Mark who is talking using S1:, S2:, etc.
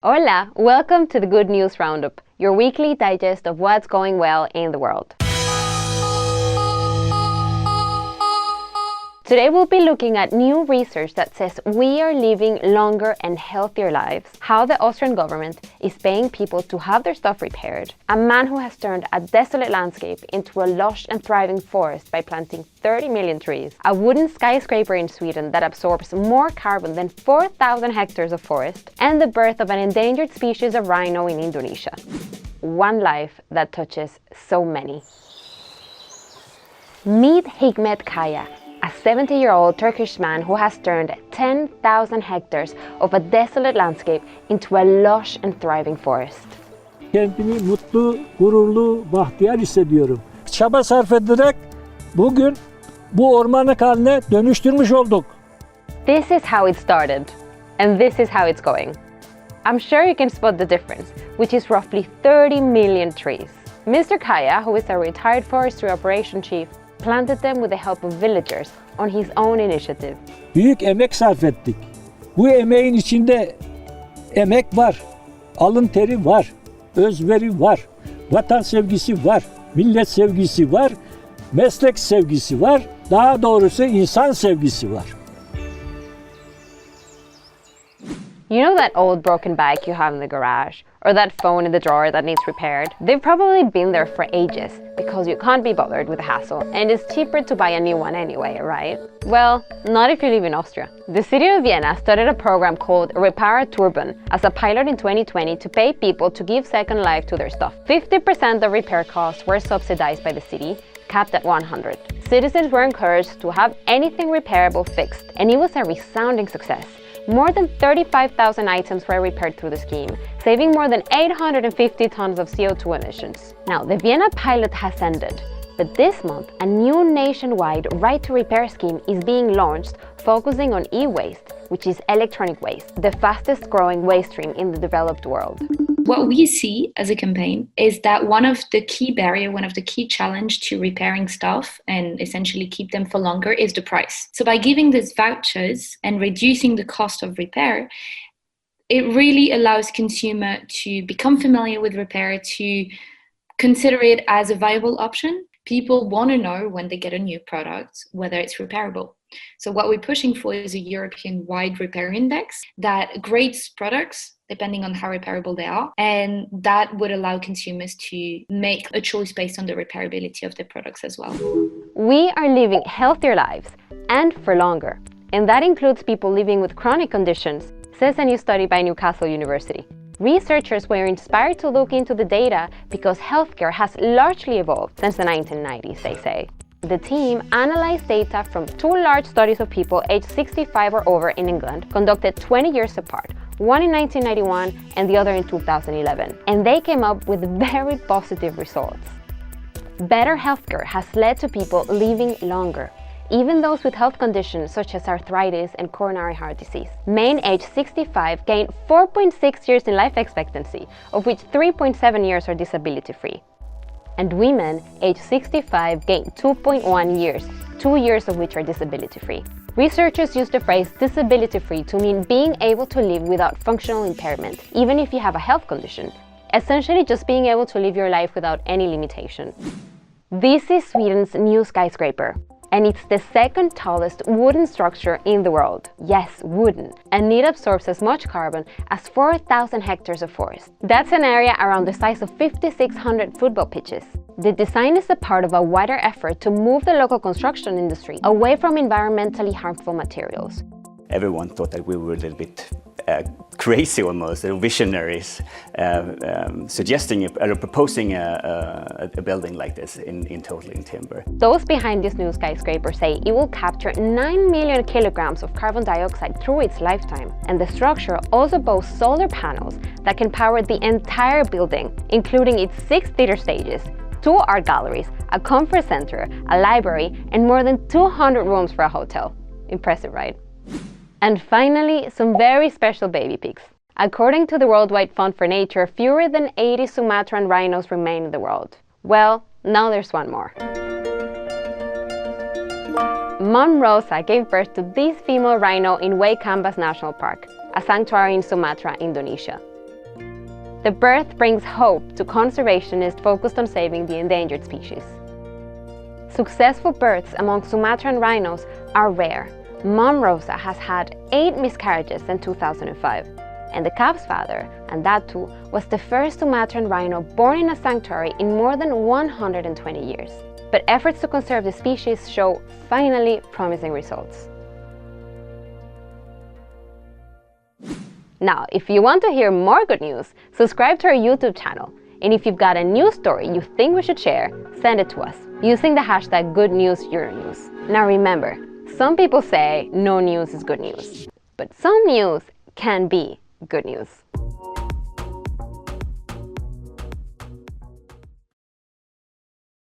S1: Hola! Welcome to the Good News Roundup, your weekly digest of what's going well in the world. Today we'll be looking at new research that says we are living longer and healthier lives, how the Austrian government is paying people to have their stuff repaired, a man who has turned a desolate landscape into a lush and thriving forest by planting 30 million trees, a wooden skyscraper in Sweden that absorbs more carbon than 4,000 hectares of forest, and the birth of an endangered species of rhino in Indonesia. One life that touches so many. Meet Hikmet Kaya, a 70-year-old Turkish man who has turned 10,000 hectares of a desolate landscape into a lush and thriving forest.
S2: Kendimi mutlu, gururlu, bahtiyar hissediyorum. Çaba sarf ederek bugün bu ormanlık haline dönüştürmüş olduk.
S1: This is how it started, and this is how it's going. I'm sure you can spot the difference, which is roughly 30 million trees. Mr. Kaya, who is a retired forestry operation chief, planted them with the help of villagers on his own initiative.
S2: Büyük emek sarf ettik. Bu emeğin içinde emek var, alın teri var, özveri var, vatan sevgisi var, millet sevgisi var, meslek sevgisi var, daha doğrusu insan sevgisi var.
S1: You know that old broken bike you have in the garage? Or that phone in the drawer that needs repaired? They've probably been there for ages because you can't be bothered with the hassle and it's cheaper to buy a new one anyway, right? Well, not if you live in Austria. The city of Vienna started a program called Reparaturban as a pilot in 2020 to pay people to give second life to their stuff. 50% of repair costs were subsidized by the city, capped at 100. Citizens were encouraged to have anything repairable fixed, and it was a resounding success. More than 35,000 items were repaired through the scheme, saving more than 850 tons of CO2 emissions. Now, the Vienna pilot has ended, but this month, a new nationwide right-to-repair scheme is being launched, focusing on e-waste, which is electronic waste, the fastest-growing waste stream in the developed world.
S3: What we see as a campaign is that one of the key challenge to repairing stuff and essentially keep them for longer is the price. So by giving these vouchers and reducing the cost of repair, it really allows consumer to become familiar with repair, to consider it as a viable option. People want to know when they get a new product whether it's repairable. So what we're pushing for is a European-wide repair index that grades products depending on how repairable they are, and that would allow consumers to make a choice based on the repairability of their products as well.
S1: We are living healthier lives, and for longer. And that includes people living with chronic conditions, says a new study by Newcastle University. Researchers were inspired to look into the data because healthcare has largely evolved since the 1990s, they say. The team analyzed data from two large studies of people aged 65 or over in England, conducted 20 years apart, one in 1991 and the other in 2011, and they came up with very positive results. Better healthcare has led to people living longer, even those with health conditions such as arthritis and coronary heart disease. Men aged 65 gained 4.6 years in life expectancy, of which 3.7 years are disability-free. And women aged 65 gained 2.1 years, 2 years of which are disability-free. Researchers use the phrase disability-free to mean being able to live without functional impairment, even if you have a health condition. Essentially just being able to live your life without any limitation. This is Sweden's new skyscraper, and it's the second tallest wooden structure in the world. Yes, wooden. And it absorbs as much carbon as 4,000 hectares of forest. That's an area around the size of 5,600 football pitches. The design is a part of a wider effort to move the local construction industry away from environmentally harmful materials.
S4: Everyone thought that we were a little bit crazy almost, visionaries, suggesting or proposing a building like this totally in timber.
S1: Those behind this new skyscraper say it will capture 9 million kilograms of carbon dioxide through its lifetime. And the structure also boasts solar panels that can power the entire building, including its 6 theater stages, 2 art galleries, a conference center, a library, and more than 200 rooms for a hotel. Impressive, right? And finally, some very special baby pigs. According to the Worldwide Fund for Nature, fewer than 80 Sumatran rhinos remain in the world. Well, now there's one more. Mom Rosa gave birth to this female rhino in Waikambas National Park, a sanctuary in Sumatra, Indonesia. The birth brings hope to conservationists focused on saving the endangered species. Successful births among Sumatran rhinos are rare. Mom Rosa has had 8 miscarriages since 2005, and the calf's father, and that too, was the first Sumatran rhino born in a sanctuary in more than 120 years. But efforts to conserve the species show finally promising results. Now, if you want to hear more good news, subscribe to our YouTube channel. And if you've got a news story you think we should share, send it to us using the hashtag #GoodNewsEuronews. Now remember, some people say no news is good news, but some news can be good news.